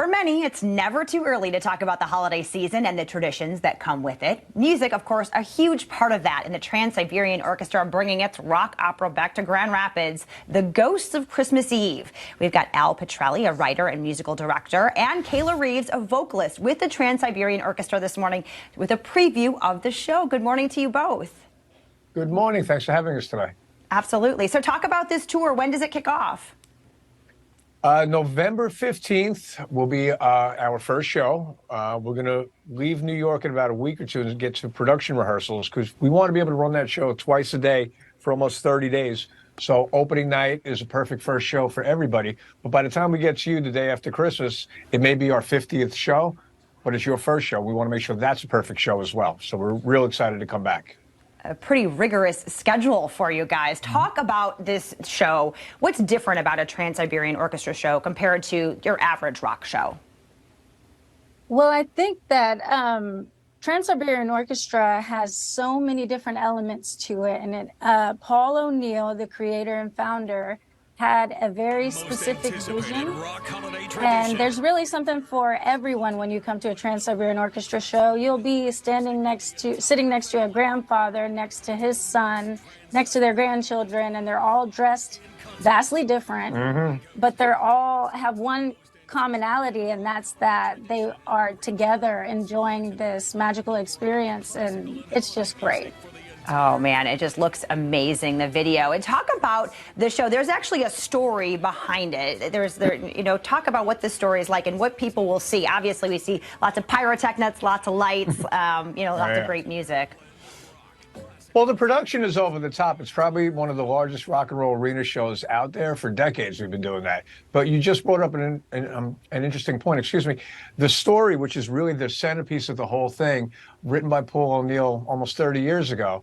For many, it's never too early to talk about the holiday season and the traditions that come with it. Music, of course, a huge part of that, and the Trans-Siberian Orchestra bringing its rock opera back to Grand Rapids, The Ghosts of Christmas Eve. We've got Al Petrelli, a writer and musical director, and Kayla Reeves, a vocalist with the Trans-Siberian Orchestra this morning with a preview of the show. Good morning to you both. Good morning. Thanks for having us today. Absolutely. So talk about this tour. When does it kick off? November 15th will be our first show. We're going to leave New York in about a week or two and get to production rehearsals because we want to be able to run that show twice a day for almost 30 days. So opening night is a perfect first show for everybody. But by the time we get to you the day after Christmas, it may be our 50th show, but it's your first show. We want to make sure that's a perfect show as well. So we're real excited to come back. A pretty rigorous schedule for you guys. Talk about this show. What's different about a Trans-Siberian Orchestra show compared to your average rock show? Well, I think that Trans-Siberian Orchestra has so many different elements to it. And Paul O'Neill, the creator and founder, had a very specific vision. And there's really something for everyone when you come to a Trans-Siberian Orchestra show. You'll be sitting next to a grandfather, next to his son, next to their grandchildren, and they're all dressed vastly different, but they're all have one commonality, and that's that they are together enjoying this magical experience, and it's just great. Oh man, it just looks amazing, the video. And talk about the show. There's actually a story behind it. Talk about what the story is like and what people will see. Obviously, we see lots of pyrotechnics, lots of lights, lots of great music. Well, the production is over the top. It's probably one of the largest rock and roll arena shows out there. For decades, we've been doing that. But you just brought up an interesting point. Excuse me. The story, which is really the centerpiece of the whole thing, written by Paul O'Neill almost 30 years ago,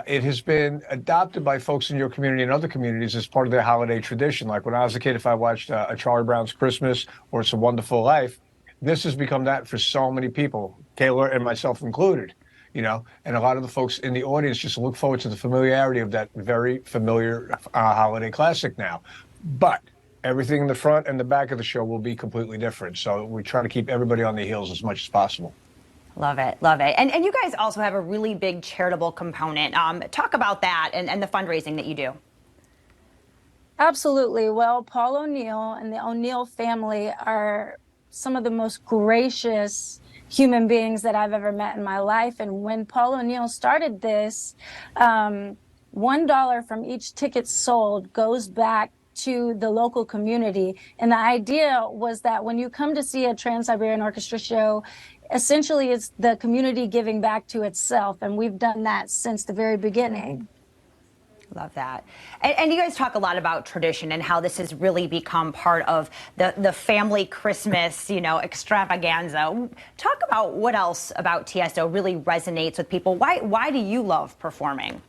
it has been adopted by folks in your community and other communities as part of their holiday tradition. Like when I was a kid, if I watched a Charlie Brown's Christmas or It's a Wonderful Life, this has become that for so many people, Kayla and myself included. And a lot of the folks in the audience just look forward to the familiarity of that very familiar holiday classic now. But everything in the front and the back of the show will be completely different. So we try to keep everybody on their heels as much as possible. Love it. Love it. And you guys also have a really big charitable component. Talk about that and the fundraising that you do. Absolutely. Well, Paul O'Neill and the O'Neill family are some of the most gracious human beings that I've ever met in my life. And when Paul O'Neill started this, $1 from each ticket sold goes back to the local community. And the idea was that when you come to see a Trans-Siberian Orchestra show, essentially it's the community giving back to itself. And we've done that since the very beginning. Love that. And you guys talk a lot about tradition and how this has really become part of the family Christmas, extravaganza. Talk about what else about TSO really resonates with people. Why do you love performing?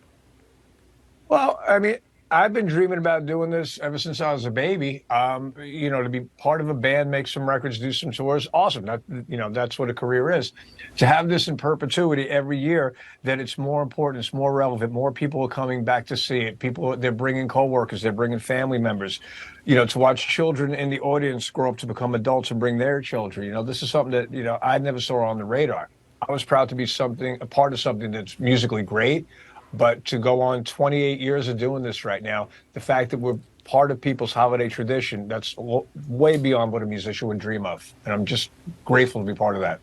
Well, I mean, I've been dreaming about doing this ever since I was a baby. To be part of a band, make some records, do some tours, awesome. That's what a career is. To have this in perpetuity every year, that it's more important, it's more relevant, more people are coming back to see it. They're bringing coworkers, they're bringing family members. To watch children in the audience grow up to become adults and bring their children. This is something that, I never saw on the radar. I was proud to be a part of something that's musically great. But to go on 28 years of doing this right now, the fact that we're part of people's holiday tradition, that's way beyond what a musician would dream of. And I'm just grateful to be part of that.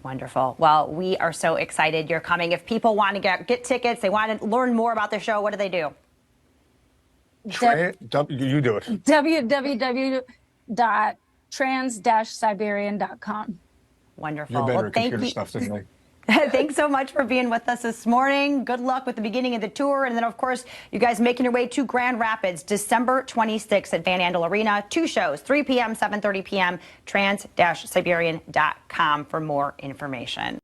Wonderful. Well, we are so excited you're coming. If people want to get tickets, they want to learn more about the show, what do they do? You do it. www.trans-siberian.com. Wonderful. You're better at computer stuff than me. Thanks so much for being with us this morning. Good luck with the beginning of the tour. And then, of course, you guys making your way to Grand Rapids, December 26th at Van Andel Arena. 2 shows, 3 p.m., 7:30 p.m., trans-siberian.com for more information.